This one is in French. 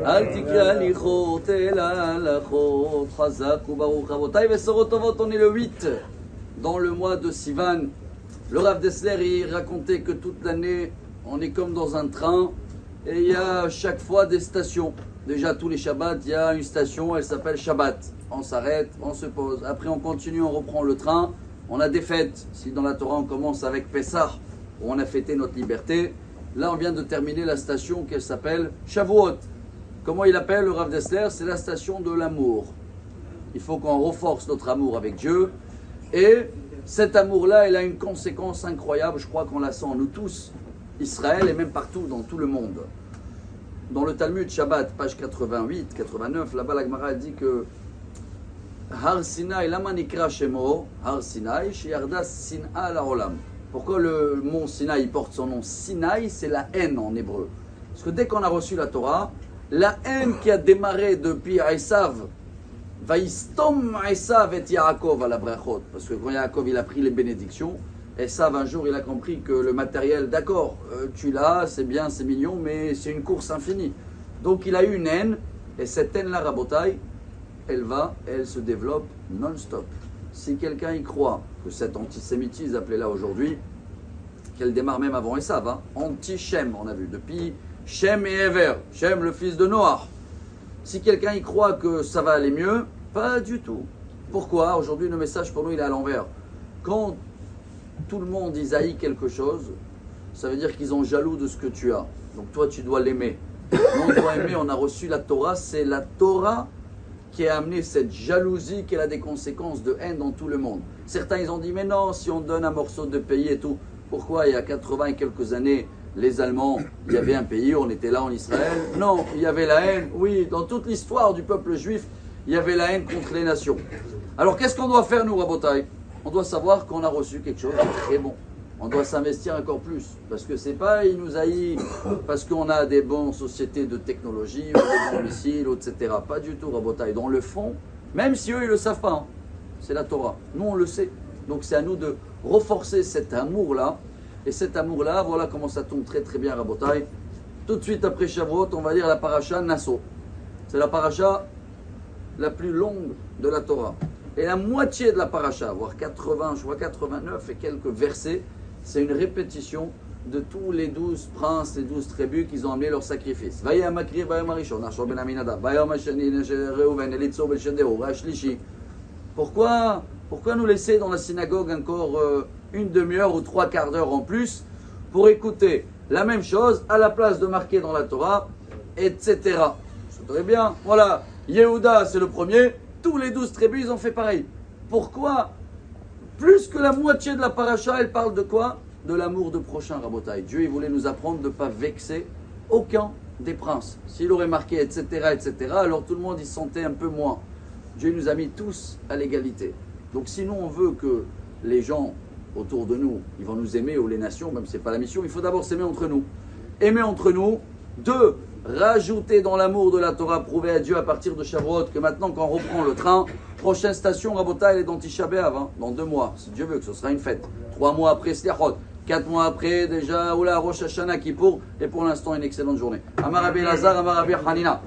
אל תקרא הליכות אלא הלכות, חזק וברוך. רבותיי בשורות טובות, on est le 8 dans le mois de Sivan. Le Rav Dessler il racontait que toute l'année on est comme dans un train et il y a chaque fois des stations. Déjà tous les Shabbats il y a une station, elle s'appelle Shabbat. On s'arrête, on se pose, après on continue, on reprend le train. On a des fêtes. Si dans la Torah on commence avec Pessah où on a fêté notre liberté, là on vient de terminer la station qu'elle s'appelle Shavuot. Comment il appelle le Rav Dessler? C'est la station de l'amour. Il faut qu'on renforce notre amour avec Dieu. Et cet amour-là, il a une conséquence incroyable. Je crois qu'on la sent, nous tous, Israël et même partout dans tout le monde. Dans le Talmud Shabbat, page 88, 89, là-bas la Gemara dit que Har Sinai, lama nikra shemo, Har Sinai, sheyarda sin'a la'olam. Pourquoi le mont Sinaï porte son nom? Sinaï, c'est la haine en hébreu. Parce que dès qu'on a reçu la Torah, la haine qui a démarré depuis Esav, Vaïstom Esav et Yaakov à la Brachot, parce que quand Yaakov il a pris les bénédictions, Esav un jour il a compris que le matériel, d'accord, tu l'as, c'est bien, c'est mignon, mais c'est une course infinie. Donc il a eu une haine, et cette haine-là, Rabotai, elle se développe non-stop. Si quelqu'un y croit que cet antisémitisme, appelé-là aujourd'hui, qu'elle démarre même avant Esav, hein, anti-Shem, on a vu, depuis Shem et Ever, Shem le fils de Noach. Si quelqu'un y croit que ça va aller mieux, pas du tout. Pourquoi? Aujourd'hui, le message pour nous, il est à l'envers. Quand tout le monde y haït quelque chose, ça veut dire qu'ils sont jaloux de ce que tu as. Donc toi, tu dois l'aimer. Nous, on doit aimer, on a reçu la Torah. C'est la Torah qui a amené cette jalousie qui a des conséquences de haine dans tout le monde. Certains, ils ont dit, mais non, si on donne un morceau de pays et tout, pourquoi il y a 80 et quelques années, les Allemands, il y avait un pays, on était là en Israël. Non, il y avait la haine. Oui, dans toute l'histoire du peuple juif, il y avait la haine contre les nations. Alors qu'est-ce qu'on doit faire nous, Rabotai? On doit savoir qu'on a reçu quelque chose de très bon. On doit s'investir encore plus. Parce que c'est pas, il nous haït parce qu'on a des bonnes sociétés de technologie, ou des bons missiles, etc. Pas du tout, Rabotai. Dans le fond, même si eux, ils ne le savent pas, hein, c'est la Torah. Nous, on le sait. Donc c'est à nous de renforcer cet amour-là. Et cet amour-là, voilà comment ça tombe très très bien, Rabotai. Tout de suite après Shavuot, on va lire la paracha Nasso. C'est la paracha la plus longue de la Torah. Et la moitié de la paracha, voire 80, je vois 89 et quelques versets, c'est une répétition de tous les 12 princes, les 12 tribus qui ont amené leur sacrifice. Pourquoi nous laisser dans la synagogue encore une demi-heure ou 3/4 d'heure en plus pour écouter la même chose à la place de marquer dans la Torah, etc. C'est très bien. Voilà, Yehuda c'est le premier, tous les 12 tribus ils ont fait pareil. Pourquoi? Plus que la moitié de la paracha, elle parle de quoi? De l'amour de prochain, Rabotai. Dieu il voulait nous apprendre de ne pas vexer aucun des princes. S'il aurait marqué etc., etc., alors tout le monde il se sentait un peu moins. Dieu nous a mis tous à l'égalité. Donc sinon on veut que les gens autour de nous, ils vont nous aimer, ou les nations, même si ce n'est pas la mission, il faut d'abord s'aimer entre nous. Aimer entre nous. 2. Rajouter dans l'amour de la Torah, prouver à Dieu à partir de Shavuot que maintenant quand on reprend le train, prochaine station, Rabotai, elle est dans Tisha B'Av, hein, dans 2 mois, si Dieu veut que ce sera une fête. 3 mois après, Sliachot. 4 mois après, déjà, Oula, Rosh Hashanah, Kippour, et pour l'instant, une excellente journée. Amar Rabbi Lazar, Amar Rabbi Hanina.